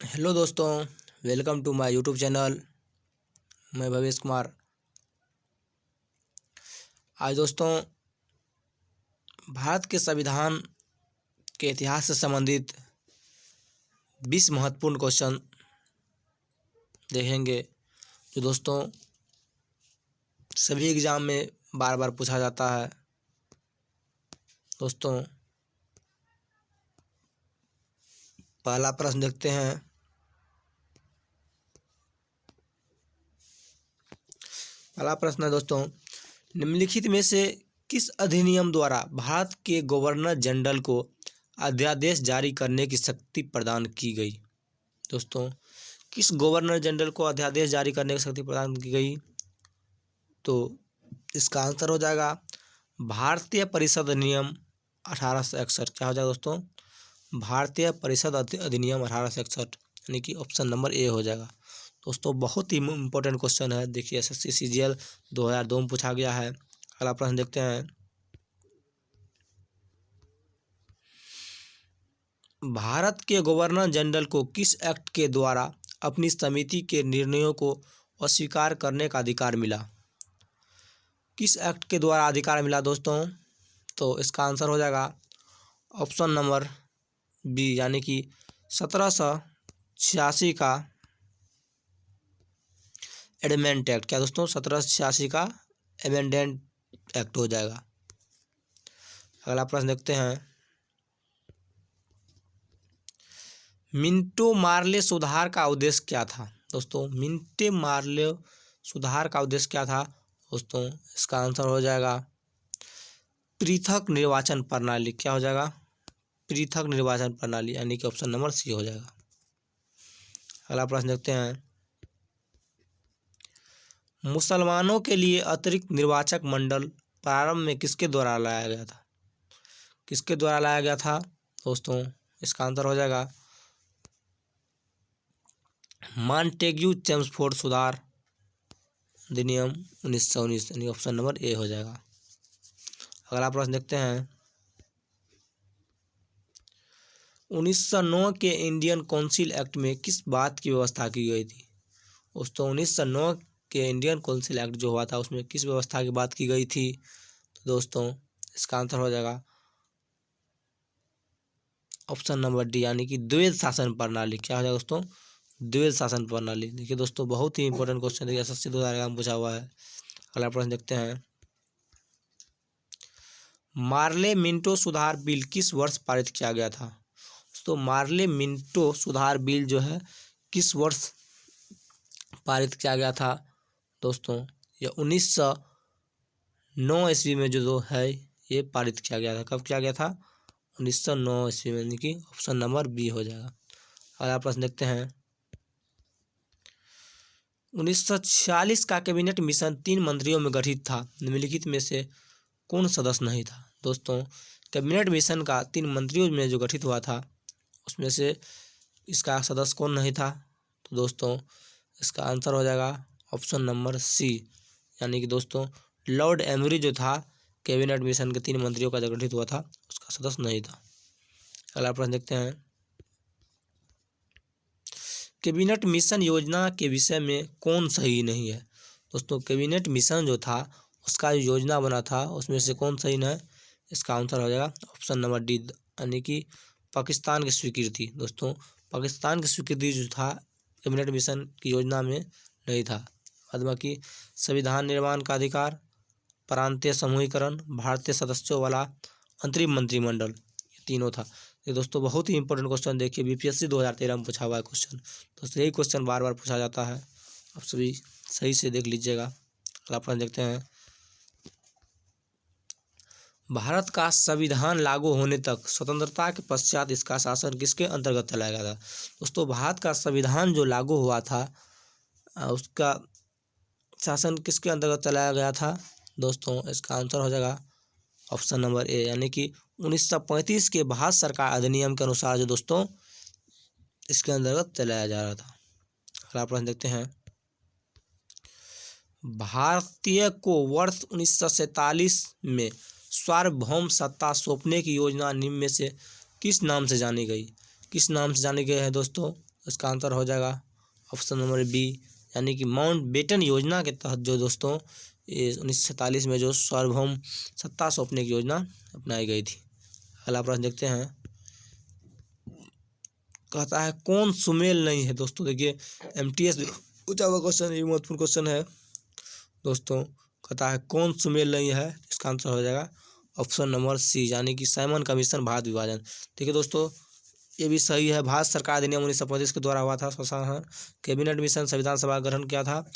Hello दोस्तों, welcome to my YouTube channel. मैं भवेश कुमार। आज दोस्तों भारत के संविधान के इतिहास से संबंधित 20 महत्वपूर्ण क्वेश्चन देखेंगे, जो दोस्तों सभी एग्ज़ाम में बार बार पूछा जाता है। दोस्तों पहला प्रश्न देखते हैं। पहला प्रश्न है दोस्तों, निम्नलिखित में से किस अधिनियम द्वारा भारत के गवर्नर जनरल को अध्यादेश जारी करने की शक्ति प्रदान की गई? दोस्तों किस गवर्नर जनरल को अध्यादेश जारी करने की शक्ति प्रदान की गई? तो इसका आंसर हो जाएगा भारतीय परिषद अधिनियम 1861। क्या हो जाएगा दोस्तों? भारतीय परिषद अधिनियम 1861, यानी कि ऑप्शन नंबर ए हो जाएगा। दोस्तों बहुत ही इम्पोर्टेंट क्वेश्चन है। देखिए एसएससी सीजीएल 2002 में पूछा गया है। अगला प्रश्न देखते हैं। भारत के गवर्नर जनरल को किस एक्ट के द्वारा अपनी समिति के निर्णयों को अस्वीकार करने का अधिकार मिला? किस एक्ट के द्वारा अधिकार मिला दोस्तों? तो इसका आंसर हो जाएगा ऑप्शन नंबर बी, यानी कि 1786 का एमेंडमेंट एक्ट। क्या दोस्तों? 1786 का एमेंडमेंट एक्ट हो जाएगा। अगला प्रश्न देखते हैं। मिंटो मार्ले सुधार का उद्देश्य क्या था? दोस्तों मिंटो मार्ले सुधार का उद्देश्य क्या था? दोस्तों इसका आंसर हो जाएगा पृथक निर्वाचन प्रणाली। क्या हो जाएगा? पृथक निर्वाचन प्रणाली, यानी कि ऑप्शन नंबर सी हो जाएगा। अगला प्रश्न देखते हैं। मुसलमानों के लिए अतिरिक्त निर्वाचक मंडल प्रारंभ में किसके द्वारा लाया गया था? किसके द्वारा लाया गया था दोस्तों? इसका आंसर हो जाएगा मॉन्टेग्यू चेम्सफोर्ड सुधार अधिनियम 1919, यानी ऑप्शन नंबर ए हो जाएगा। अगला प्रश्न देखते हैं। 1909 के इंडियन काउंसिल एक्ट में किस बात की व्यवस्था की गई थी? दोस्तों 1909 के इंडियन काउंसिल एक्ट जो हुआ था उसमें किस व्यवस्था की बात की गई थी? तो दोस्तों इसका आंसर हो जाएगा ऑप्शन नंबर डी, यानी कि द्वैध शासन प्रणाली। क्या हो जाएगा दोस्तों? द्वैध शासन प्रणाली। देखिए दोस्तों बहुत ही इंपॉर्टेंट क्वेश्चन, देखिए एसएससी 2011 में पूछा हुआ है। अगला प्रश्न देखते हैं। मार्ले मिंटो सुधार बिल किस वर्ष पारित किया गया था? तो मार्ले मिंटो सुधार बिल जो है किस वर्ष पारित किया गया था दोस्तों? यह 1909 ईस्वी में जो है ये पारित किया गया था। कब किया गया था? 1909 ईस्वी में, यानी कि ऑप्शन नंबर बी हो जाएगा। अगला प्रश्न देखते हैं। 1946 का कैबिनेट मिशन 3 मंत्रियों में गठित था। निम्नलिखित में से कौन सदस्य नहीं था? दोस्तों कैबिनेट मिशन का 3 मंत्रियों में जो गठित हुआ था उसमें से इसका सदस्य कौन नहीं था? तो दोस्तों इसका आंसर हो जाएगा ऑप्शन नंबर सी, यानी कि दोस्तों लॉर्ड एमरी जो था कैबिनेट मिशन के 3 मंत्रियों का जो गठित हुआ था उसका सदस्य नहीं था। अगला प्रश्न देखते हैं। कैबिनेट मिशन योजना के विषय में कौन सही नहीं है? दोस्तों कैबिनेट मिशन जो था उसका योजना बना था उसमें से कौन सही नहीं है? इसका आंसर हो जाएगा ऑप्शन नंबर डी, यानी कि पाकिस्तान की स्वीकृति। दोस्तों पाकिस्तान की स्वीकृति जो था कैबिनेट मिशन की योजना में नहीं था। बाद बाकी संविधान निर्माण का अधिकार, प्रांतीय समूहीकरण, भारतीय सदस्यों वाला अंतरिम मंत्रिमंडल, ये तीनों था। ये दोस्तों बहुत ही इंपॉर्टेंट क्वेश्चन, देखिए बीपीएससी 2013 में पूछा हुआ है क्वेश्चन। दोस्तों यही क्वेश्चन बार बार पूछा जाता है, आप सभी सही से देख लीजिएगा। अगला प्रश्न देखते हैं। भारत का संविधान लागू होने तक स्वतंत्रता के पश्चात इसका शासन किसके अंतर्गत चलाया गया था? दोस्तों भारत का संविधान जो लागू हुआ था उसका शासन किसके अंतर्गत चलाया गया था? दोस्तों इसका आंसर हो जाएगा ऑप्शन नंबर ए, यानी कि 1935 के भारत सरकार अधिनियम के अनुसार जो दोस्तों इसके अंतर्गत चलाया जा रहा था। अगला प्रश्न देखते हैं। भारतीय को वर्ष 1947 में सार्वभौम सत्ता सौंपने की योजना निम्न में से किस नाम से जानी गई? किस नाम से जानी गई है दोस्तों? इसका आंसर हो जाएगा ऑप्शन नंबर बी, यानी कि माउंटबेटन योजना के तहत जो दोस्तों 1947 में जो सार्वभौम सत्ता सौंपने की योजना अपनाई गई थी। अगला प्रश्न देखते हैं, कहता है कौन सुमेल नहीं है। दोस्तों देखिए MTS पूछा हुआ क्वेश्चन, ये महत्वपूर्ण क्वेश्चन है दोस्तों। कहता है कौन सुमेल नहीं है, इसका आंसर हो जाएगा ऑप्शन नंबर सी, यानी कि साइमन कमीशन भारत विभाजन। देखिए दोस्तों ये भी सही है। भारत सरकार अधिनियम 1935 के द्वारा हुआ था संशोधन, कैबिनेट मिशन संविधान सभा गठन किया था,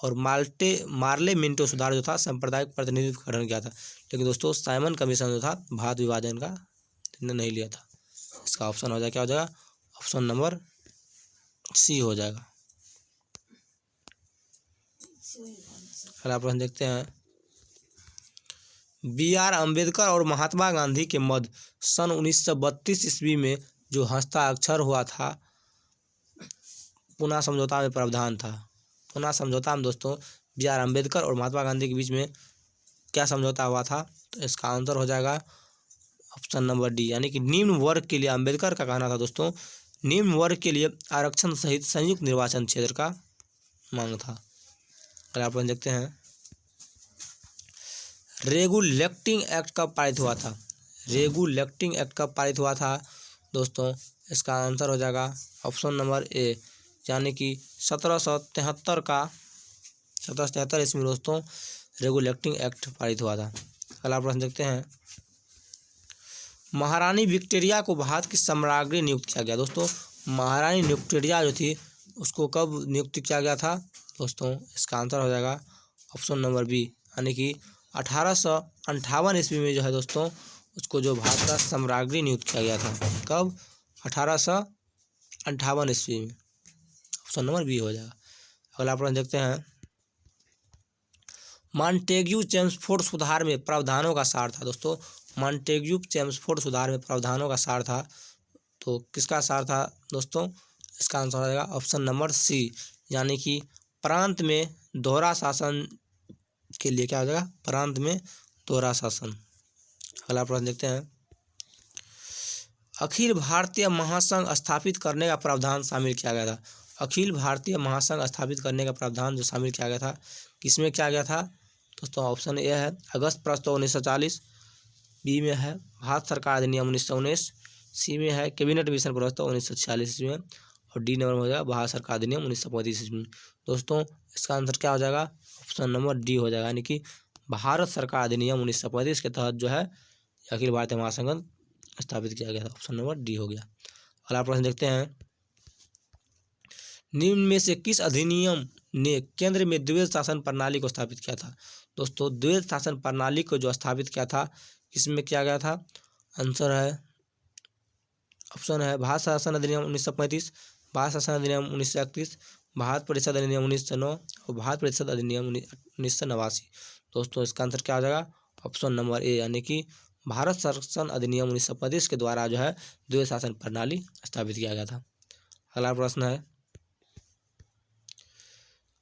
और मार्ले मिंटो सुधार जो था सांप्रदायिक प्रतिनिधित्व गठन किया था। लेकिन दोस्तों साइमन कमीशन जो था भारत विभाजन का निर्णय नहीं लिया था। इसका ऑप्शन हो जाएगा, क्या हो जाएगा, ऑप्शन नंबर सी हो जाएगा। अगला प्रश्न देखते हैं, BR अम्बेडकर और महात्मा गांधी के मध्य सन 1932 ईस्वी में जो हस्ताक्षर हुआ था, पुनः समझौता में प्रावधान था। पुनः समझौता में दोस्तों BR अम्बेडकर और महात्मा गांधी के बीच में क्या समझौता हुआ था, तो इसका आंसर हो जाएगा ऑप्शन नंबर डी, यानी कि निम्न वर्ग के लिए अम्बेडकर का कहना था दोस्तों, निम्न वर्ग के लिए आरक्षण सहित संयुक्त निर्वाचन क्षेत्र का मांग था। अगला प्रश्न देखते हैं, रेगुलेटिंग एक्ट कब पारित हुआ था। रेगुलेटिंग एक्ट कब पारित हुआ था दोस्तों, इसका आंसर हो जाएगा ऑप्शन नंबर ए, यानी कि 1773 ईस्वी में दोस्तों रेगुलेटिंग एक्ट पारित हुआ था। अगला प्रश्न देखते हैं, महारानी विक्टोरिया को भारत की सम्राज्ञी नियुक्त किया गया। दोस्तों महारानी विक्टोरिया जो थी उसको कब नियुक्त किया गया था दोस्तों, इसका आंसर हो जाएगा ऑप्शन नंबर बी, यानी कि 1858 ईस्वी में जो है दोस्तों उसको जो भारत का सम्राज्ञी नियुक्त किया गया था। कब, 1858 ईस्वी में। ऑप्शन नंबर बी हो जाएगा। अगला प्रश्न देखते हैं, मॉन्टेग्यू चेम्सफोर्ड सुधार में प्रावधानों का सार था। दोस्तों मॉन्टेग्यू चेम्सफोर्ड सुधार में प्रावधानों का सार था, तो किसका सार था दोस्तों, इसका आंसर हो जाएगा ऑप्शन नंबर सी, यानी कि प्रांत में दोहरा शासन के लिए क्या हो जाएगा, प्रांत में दोहरा शासन। अगला प्रश्न देखते हैं, अखिल भारतीय महासंघ स्थापित करने का प्रावधान शामिल किया गया था। अखिल भारतीय महासंघ स्थापित करने का प्रावधान जो शामिल किया गया था, किसमें किया गया था दोस्तों, ऑप्शन ए है अगस्त प्रस्ताव 1940, बी में है भारत सरकार अधिनियम 1919, सी में है कैबिनेट मिशन प्रस्ताव 1946 ईस्वी में, और डी नंबर में हो जाएगा भारत सरकार अधिनियम 1935 ईस्वी में। दोस्तों इसका आंसर क्या हो जाएगा, ऑप्शन नंबर डी हो जाएगा, यानी कि भारत सरकार अधिनियम 1935 के तहत जो है अखिल भारतीय महासंघ स्थापित किया गया था। ऑप्शन नंबर डी हो गया। अगला प्रश्न देखते हैं, निम्न में से किस अधिनियम ने केंद्र में द्वैध शासन प्रणाली को स्थापित किया था। दोस्तों द्वैध शासन प्रणाली को जो स्थापित किया था किसमें किया गया था, आंसर है ऑप्शन है भारत शासन अधिनियम 1935, भारत शासन अधिनियम 1931, भारत परिषद अधिनियम 1909 और भारत परिषद अधिनियम 1989। दोस्तों इसका आंसर क्या हो जाएगा, ऑप्शन नंबर ए, यानी कि भारत शासन अधिनियम 1935 के द्वारा जो है द्वैध शासन प्रणाली स्थापित किया गया था। अगला प्रश्न है,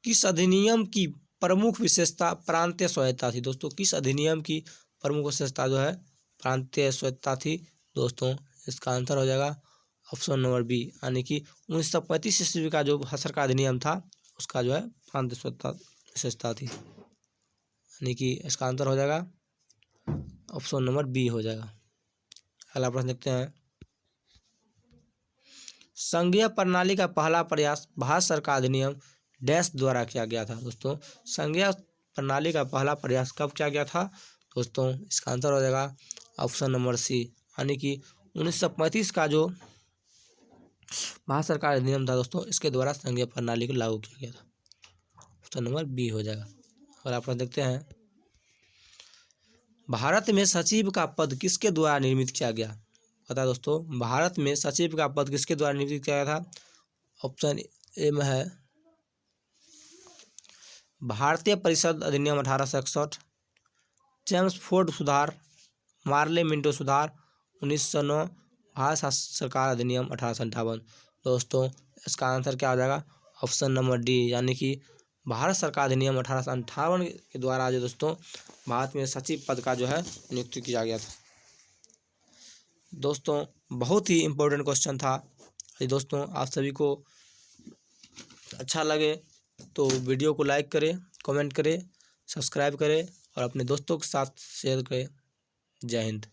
किस अधिनियम की प्रमुख विशेषता प्रांतीय स्वायत्तता थी। दोस्तों किस अधिनियम की प्रमुख विशेषता जो है प्रांतीय स्वायत्तता थी। दोस्तों इसका आंसर हो जाएगा ऑप्शन नंबर बी, यानी कि 1935 ईस्वी का जो सरकार अधिनियम था उसका जो है प्रांतीय स्वायत्तता विशेषता थी, यानी कि इसका आंसर हो जाएगा ऑप्शन नंबर बी हो जाएगा। अगला प्रश्न देखते हैं, संघीय प्रणाली का पहला प्रयास भारत सरकार अधिनियम डैश द्वारा किया गया था। दोस्तों संघीय प्रणाली का पहला प्रयास कब किया गया था दोस्तों, इसका आंसर हो जाएगा ऑप्शन नंबर सी, यानी कि 1935 का जो भारत सरकार अधिनियम था दोस्तों इसके द्वारा संघीय प्रणाली को लागू किया गया था। ऑप्शन नंबर बी हो जाएगा। और आप देखते हैं, भारत में सचिव का पद किसके द्वारा निर्मित किया गया। पता दोस्तों भारत में सचिव का पद किसके द्वारा निर्मित किया गया था। ऑप्शन ए में है भारतीय परिषद अधिनियम 1861, चेम्सफोर्ड सुधार, मार्ले मिंटो सुधार 1909, भारत सरकार अधिनियम 1858। दोस्तों इसका आंसर क्या हो जाएगा, ऑप्शन नंबर डी, यानी कि भारत सरकार अधिनियम 1858 के द्वारा जो दोस्तों भारत में सचिव पद का जो है नियुक्ति किया गया था। दोस्तों बहुत ही इम्पोर्टेंट क्वेश्चन था, यदि दोस्तों आप सभी को अच्छा लगे तो वीडियो को लाइक करें, कमेंट करें, सब्सक्राइब करें और अपने दोस्तों के साथ शेयर करें। जय हिंद।